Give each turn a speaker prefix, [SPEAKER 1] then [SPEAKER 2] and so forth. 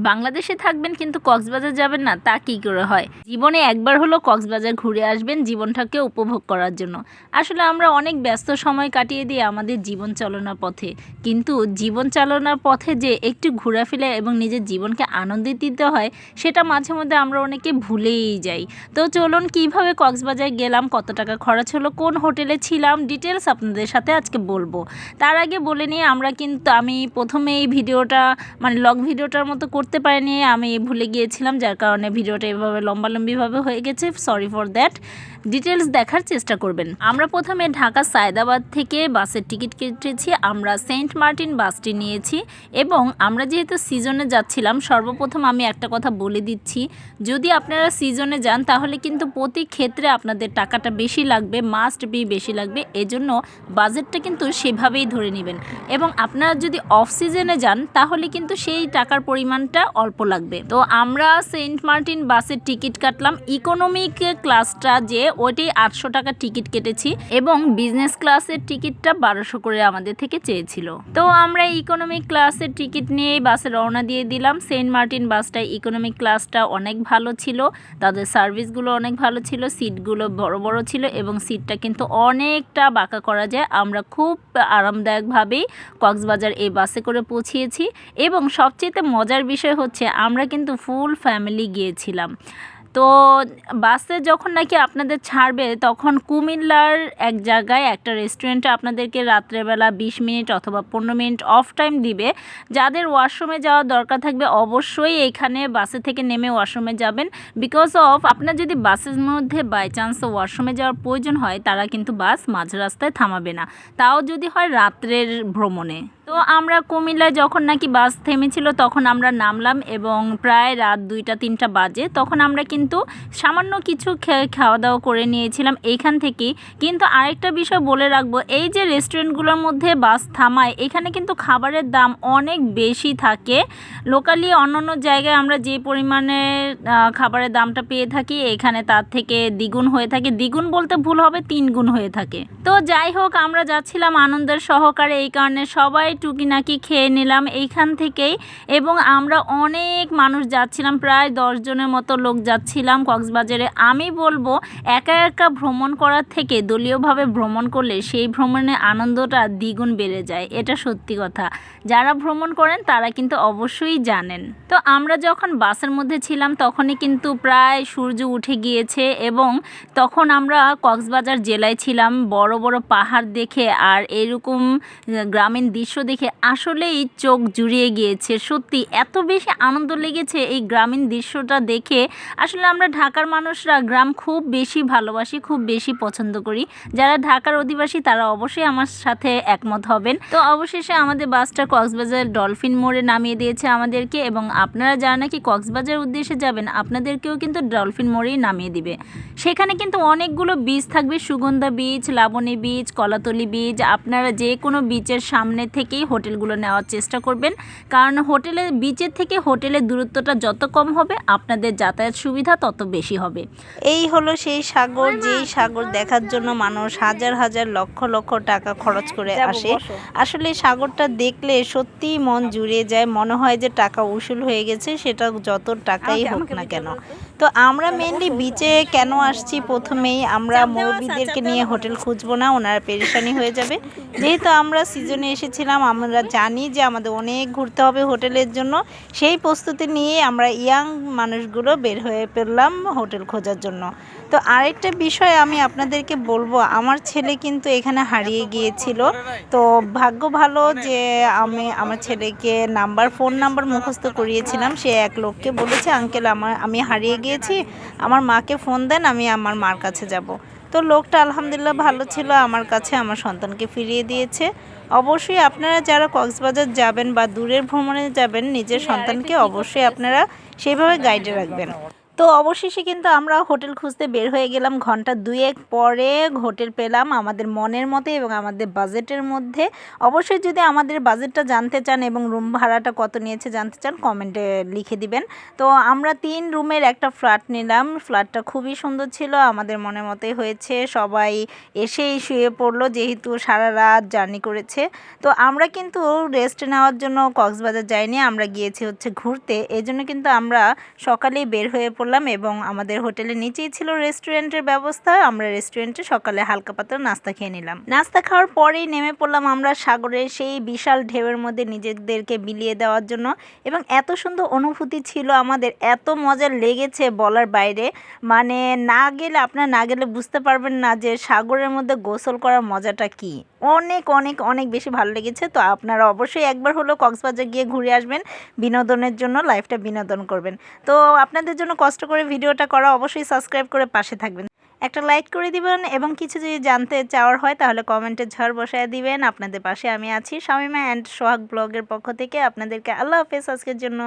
[SPEAKER 1] বাংলাদেশে থাকবেন কিন্তু কক্সবাজার যাবেন না, তা কী করে হয়? জীবনে একবার হলো কক্সবাজার ঘুরে আসবেন জীবনটাকে উপভোগ করার জন্য। আসলে আমরা অনেক ব্যস্ত সময় কাটিয়ে দিই আমাদের জীবন চালনার পথে, কিন্তু জীবন চালনার পথে যে একটু ঘোরাফেরা এবং নিজের জীবনকে আনন্দ দিতে হয়, সেটা মাঝে মধ্যে আমরা অনেকে ভুলেই যাই। তো চলুন কীভাবে কক্সবাজার গেলাম, কত টাকা খরচ হলো, কোন হোটেলে ছিলাম, ডিটেলস আপনাদের সাথে আজকে বলবো। তার আগে বলে নিয়ে আমি প্রথমে এই ভিডিওটা লং ভিডিওটার মতো করতে পারিনি, আমি ভুলে গিয়েছিলাম, যার কারণে ভিডিওটা এভাবে লম্বালম্বিভাবে হয়ে গেছে। Sorry for that. ডিটেলস দেখার চেষ্টা করবেন। আমরা প্রথমে ঢাকা সায়দাবাদ থেকে বাসের টিকিট কেটেছি, আমরা সেন্ট মার্টিন বাসটি নিয়েছি এবং আমরা যেহেতু সিজনে যাচ্ছিলাম, সর্বপ্রথম আমি একটা কথা বলে দিচ্ছি, যদি আপনারা সিজনে যান তাহলে কিন্তু প্রতি ক্ষেত্রে আপনাদের টাকাটা বেশি লাগবে, মাস্ট বি বেশি লাগবে, এজন্য বাজেটটা কিন্তু সেভাবেই ধরে নেবেন। এবং আপনারা যদি অফ সিজনে যান তাহলে কিন্তু সেই টাকার পরিমাণটা অল্প লাগবে। তো আমরা সেন্ট মার্টিন বাসের টিকিট কাটলাম, ইকোনমিক ক্লাসটা যে ওইটাই 800 টাকা টিকিট কেটেছি এবং বিজনেস ক্লাসের টিকিটটা 1200 করে আমাদের থেকে চেয়েছিল। তো আমরা ইকোনমিক ক্লাসের টিকিট নিয়ে বাসে রওনা দিয়ে দিলাম। সেন্ট মার্টিন বাসটা ইকোনমিক ক্লাসটা অনেক ভালো ছিল, তাদের সার্ভিসগুলো অনেক ভালো ছিল, সিটগুলো বড় বড় ছিল এবং সিটটা কিন্তু অনেকটা বাঁকা করা যায়। আমরা খুব আরামদায়কভাবেই কক্সবাজার এই বাসে করে পৌঁছিয়েছি এবং সবচেয়ে মজার বিষয় হচ্ছে আমরা কিন্তু ফুল ফ্যামিলি গিয়েছিলাম। তো বাসে যখন নাকি আপনাদের ছাড়বে তখন কুমিল্লার এক জায়গায় একটা রেস্টুরেন্টে আপনাদেরকে রাত্রেবেলা 20 মিনিট অথবা 15 মিনিট অফ টাইম দিবে। যাদের ওয়াশরুমে যাওয়ার দরকার থাকবে অবশ্যই এখানে বাসে থেকে নেমে ওয়াশরুমে যাবেন, বিকজ অফ আপনার যদি বাসের মধ্যে বাই চান্স ওয়াশরুমে যাওয়ার প্রয়োজন হয় তারা কিন্তু বাস মাঝ রাস্তায় থামাবে না, তাও যদি হয় রাত্রের ভ্রমণে। তো আমরা কুমিল্লায় যখন নাকি বাস থেমেছিল তখন আমরা নামলাম এবং প্রায় রাত 2টা-3টা বাজে, তখন আমরা কিন্তু সামান্য কিছু খাওয়া দাওয়া করে নিয়েছিলাম এইখান থেকেই। কিন্তু আরেকটা বিষয় বলে রাখবো, এই যে রেস্টুরেন্টগুলোর মধ্যে বাস থামায় এখানে কিন্তু খাবারের দাম অনেক বেশি থাকে। লোকালি অন্যান্য জায়গায় আমরা যে পরিমাণে খাবারের দামটা পেয়ে থাকি এখানে তার থেকে দ্বিগুণ হয়ে থাকে, দ্বিগুণ বলতে ভুল হবে, 3 গুণ হয়ে থাকে। তো যাই হোক, আমরা যাচ্ছিলাম আনন্দের সহকারে, এই কারণে সবাই টুকিনাকি খেয়ে নিলাম এইখান থেকেই। এবং আমরা অনেক মানুষ যাচ্ছিলাম, প্রায় 10 জনের মতো লোক যাচ্ছিলাম কক্সবাজারে। আমি বলবো একা একা ভ্রমণ করার থেকে দলীয়ভাবে ভ্রমণ করলে সেই ভ্রমণের আনন্দটা দ্বিগুণ বেড়ে যায়, এটা সত্যি কথা। যারা ভ্রমণ করেন তারা কিন্তু অবশ্যই জানেন। তো আমরা যখন বাসের মধ্যে ছিলাম তখনই কিন্তু প্রায় সূর্য উঠে গিয়েছে এবং তখন আমরা কক্সবাজার জেলায় ছিলাম। বড় বড় পাহাড় দেখে আর এরকম গ্রামীণ দৃশ্য দেখে আসলেই চোখ জুড়িয়ে গিয়েছে। সত্যি এত বেশি আনন্দ লেগেছে এই গ্রামীণ দৃশ্যটা দেখে। আসলে আমরা ঢাকার মানুষরা গ্রাম খুব বেশি ভালোবাসি, খুব বেশি পছন্দ করি। যারা ঢাকার অধিবাসী তারা অবশ্যই আমার সাথে একমত হবেন। তো অবশেষে আমাদের বাসটা কক্সবাজার ডলফিন মোড়ে নামিয়ে দিয়েছে আমাদেরকে এবং আপনারা যারা নাকি কক্সবাজার উদ্দেশ্যে যাবেন আপনাদেরকেও কিন্তু ডলফিন মোড়েই নামিয়ে দিবে। সেখানে কিন্তু অনেকগুলো বিচ থাকবে, Sugandha beach, Laboni beach, Kolatoli beach. আপনারা যে কোনো বিচের সামনে থেকেই হোটেলগুলো নেওয়ার চেষ্টা করবেন, কারণ বিচের থেকে হোটেলের দূরত্বটা যত কম হবে আপনাদের যাতায়াত সুবিধা তত বেশি হবে।
[SPEAKER 2] এই হলো সেই সাগর, যেই সাগর দেখার জন্য মানুষ হাজার হাজার লক্ষ লক্ষ টাকা খরচ করে আসে। আসলে সাগরটা দেখলে সত্যিই মন জুড়িয়ে যায়, মনে হয় যে টাকা উসুল হয়ে গেছে, সেটা যত টাকাই হোক না কেন। তো আমরা মেনলি বিচে কেন আসছি, প্রথমেই আমরা মুরব্বীদেরকে নিয়ে হোটেল খুঁজবো না, ওনারা পেরেশানি হয়ে যাবে। যেহেতু আমরা সিজনে এসেছিলাম, আমরা জানি যে আমাদের অনেক ঘুরতে হবে হোটেলের জন্য, সেই প্রস্তুতি নিয়ে আমরা ইয়াং মানুষগুলো বের হয়ে পড়লাম হোটেল খোঁজার জন্য। তো আরেকটা বিষয় আমি আপনাদেরকে বলবো, আমার ছেলে কিন্তু এখানে হারিয়ে গিয়েছিল। তো ভাগ্য ভালো যে আমি আমার ছেলেকে ফোন নাম্বার মুখস্থ করিয়েছিলাম। সে এক লোককে বলেছে, আঙ্কেল আমি হারিয়ে গিয়েছি, আমার মাকে ফোন দেন, আমি আমার মার কাছে যাব। তো লোকটা আলহামদুলিল্লাহ ভালো ছিল, আমার কাছে আমার সন্তানকে ফিরিয়ে দিয়েছে। অবশ্যই আপনারা যারা কক্সবাজার যাবেন বা দূরের ভ্রমণে যাবেন, নিজের সন্তানকে অবশ্যই আপনারা সেইভাবে গাইডে রাখবেন। তো অবশেষে কিন্তু আমরা হোটেল খুঁজতে বের হয়ে গেলাম। ঘন্টা 2 পরে হোটেল পেলাম আমাদের মনের মতো এবং আমাদের বাজেটের মধ্যে। অবশ্যই যদি আমাদের বাজেটটা জানতে চান এবং রুম ভাড়াটা কত নিয়েছে জানতে চান কমেন্টে লিখে দিবেন। তো আমরা 3 রুমের একটা ফ্ল্যাট নিলাম। ফ্ল্যাটটা খুবই সুন্দর ছিল, আমাদের মনের মতোই হয়েছে। সবাই এসেই শুয়ে পড়লো যেহেতু সারা রাত জার্নি করেছে। তো আমরা কিন্তু রেস্ট নেওয়ার জন্য কক্সবাজার যাইনি, আমরা গিয়েছি হচ্ছে ঘুরতে। এই জন্য কিন্তু আমরা সকালেই বের হয়ে পড়লাম এবং আমাদের হোটেলের নিচেই ছিল রেস্টুরেন্টের ব্যবস্থা। আমরা রেস্টুরেন্টে সকালে হালকা পাতলা নাস্তা খেয়ে নিলাম। নাস্তা খাওয়ার পরেই নেমে পড়লাম আমরা সাগরের সেই বিশাল ঢেউয়ের মধ্যে নিজেদেরকে বিলিয়ে দেওয়ার জন্য। এবং এত সুন্দর অনুভূতি ছিল আমাদের, এত মজা লেগেছে বলার বাইরে। মানে আপনারা না গেলে বুঝতে পারবেন না যে সাগরের মধ্যে গোসল করার মজাটা কি। অনেক অনেক অনেক বেশি ভালো লেগেছে। তো আপনারা অবশ্যই একবার হলেও কক্সবাজার গিয়ে ঘুরে আসবেন, বিনোদনের জন্য, লাইফটা বিনোদন করবেন। তো আপনাদের জন্য কষ্ট করে ভিডিওটা করা, অবশ্যই সাবস্ক্রাইব করে পাশে থাকবেন, একটা লাইক করে দিবেন এবং কিছু যদি জানতে চাওয়ার হয় তাহলে কমেন্টে ঝড় বসায় দিবেন। আপনাদের পাশে আমি আছি। শামিমা অ্যান্ড সোহাগ ব্লগের পক্ষ থেকে আপনাদেরকে আল্লাহ হাফেজ আজকের জন্য।